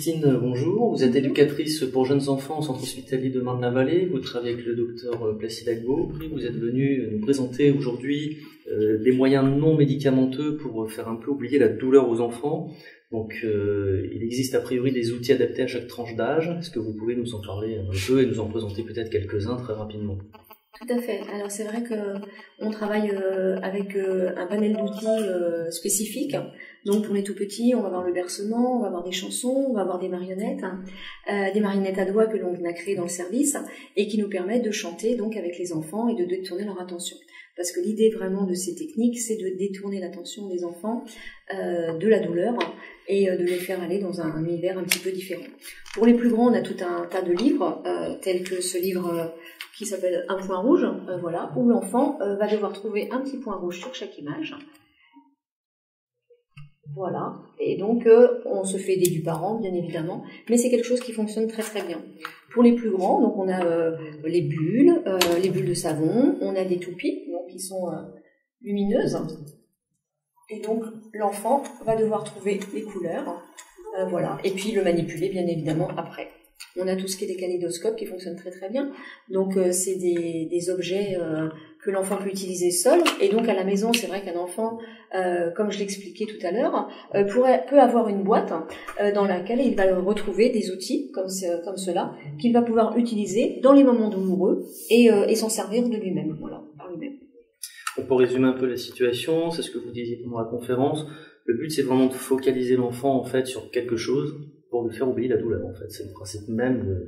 Christine, bonjour. Vous êtes éducatrice pour jeunes enfants au centre hospitalier de Marne-la-Vallée. Vous travaillez avec le docteur Placide Agbo. Vous êtes venu nous présenter aujourd'hui des moyens non médicamenteux pour faire un peu oublier la douleur aux enfants. Donc, il existe a priori des outils adaptés à chaque tranche d'âge. Est-ce que vous pouvez nous en parler un peu et nous en présenter peut-être quelques-uns très rapidement ? Tout à fait. Alors c'est vrai qu'on travaille avec un panel d'outils spécifiques. Donc pour les tout petits, on va avoir le bercement, on va avoir des chansons, on va avoir des marionnettes à doigts que l'on a créées dans le service et qui nous permettent de chanter donc avec les enfants et de détourner leur attention. Parce que l'idée vraiment de ces techniques, c'est de détourner l'attention des enfants de la douleur et de les faire aller dans un univers un petit peu différent. Pour les plus grands, on a tout un tas de livres, tels que ce livre qui s'appelle Un point rouge, voilà, où l'enfant va devoir trouver un petit point rouge sur chaque image. Voilà, et donc on se fait aider du parent, bien évidemment, mais c'est quelque chose qui fonctionne très très bien. Pour les plus grands, donc on a les bulles de savon, on a des toupies, donc qui sont lumineuses, et donc l'enfant va devoir trouver les couleurs, voilà, et puis le manipuler bien évidemment après. On a tout ce qui est des kaléidoscopes qui fonctionnent très très bien, donc c'est des objets que l'enfant peut utiliser seul, et donc à la maison, c'est vrai qu'un enfant, comme je l'expliquais tout à l'heure, peut avoir une boîte dans laquelle il va retrouver des outils comme cela, qu'il va pouvoir utiliser dans les moments douloureux et s'en servir de lui-même, voilà, par lui-même. Pour résumer un peu la situation, c'est ce que vous disiez pendant la conférence, le but c'est vraiment de focaliser l'enfant en fait sur quelque chose pour lui faire oublier la douleur en fait, c'est le principe même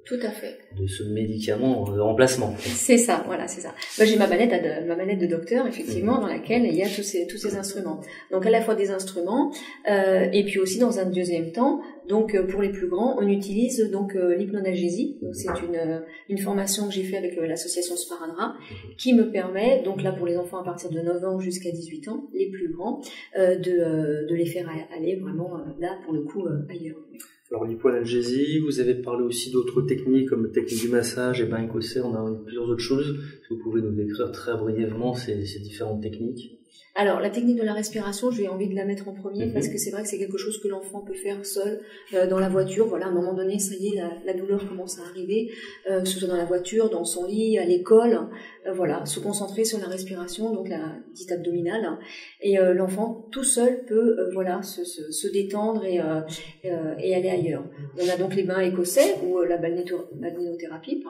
tout à fait. De ce médicament de remplacement. C'est ça, voilà, c'est ça. Moi, j'ai ma manette de docteur, effectivement, dans laquelle il y a tous ces instruments. Donc, à la fois des instruments, et puis aussi, dans un deuxième temps, donc, pour les plus grands, on utilise donc l'hypnonalgésie. Donc, c'est une formation que j'ai fait avec l'association Sparadra, qui me permet, donc là, pour les enfants à partir de 9 ans jusqu'à 18 ans, les plus grands, de les faire aller vraiment, là, pour le coup, ailleurs. Alors l'hypoanalgésie, vous avez parlé aussi d'autres techniques comme la technique du massage et bain écossais, on a plusieurs autres choses. Est-ce que vous pouvez nous décrire très brièvement ces différentes techniques ? Alors, la technique de la respiration, j'ai envie de la mettre en premier parce que c'est vrai que c'est quelque chose que l'enfant peut faire seul dans la voiture. Voilà, à un moment donné, ça y est, la douleur commence à arriver, que ce soit dans la voiture, dans son lit, à l'école. Voilà, se concentrer sur la respiration, donc la dite abdominale. Et l'enfant, tout seul, peut voilà se détendre et aller ailleurs. On a donc les bains écossais ou la balnéothérapie,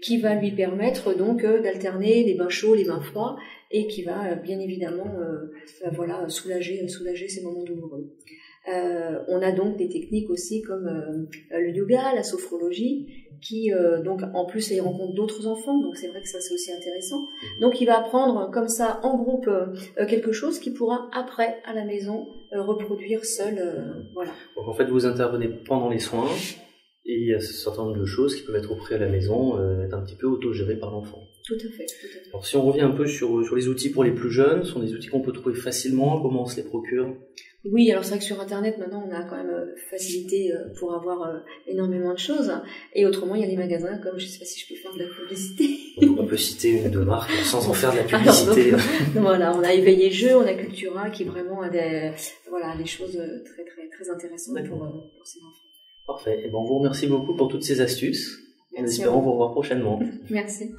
qui va lui permettre donc d'alterner les bains chauds, les bains froids, et qui va bien évidemment voilà soulager ces moments douloureux. On a donc des techniques aussi comme le yoga, la sophrologie, qui donc en plus il rencontre d'autres enfants, donc c'est vrai que ça c'est aussi intéressant. Donc il va apprendre comme ça en groupe quelque chose qu'il pourra après à la maison reproduire seul, voilà. Donc en fait vous intervenez pendant les soins. Et il y a un certain nombre de choses qui peuvent être auprès à la maison, être un petit peu autogérées par l'enfant. Tout à fait, tout à fait. Alors si on revient un peu sur les outils pour les plus jeunes, ce sont des outils qu'on peut trouver facilement, comment on se les procure ? Oui, alors c'est vrai que sur Internet, maintenant, on a quand même facilité pour avoir énormément de choses. Et autrement, il y a les magasins, comme je ne sais pas si je peux faire de la publicité. On peut citer une ou deux marques sans en faire de la publicité. Alors, voilà, on a Éveillé Jeu, on a Cultura, qui vraiment a des choses très, très, très intéressantes pour ces enfants. Parfait. Et on vous remercie beaucoup pour toutes ces astuces. Merci. En espérant vous revoir prochainement. Merci.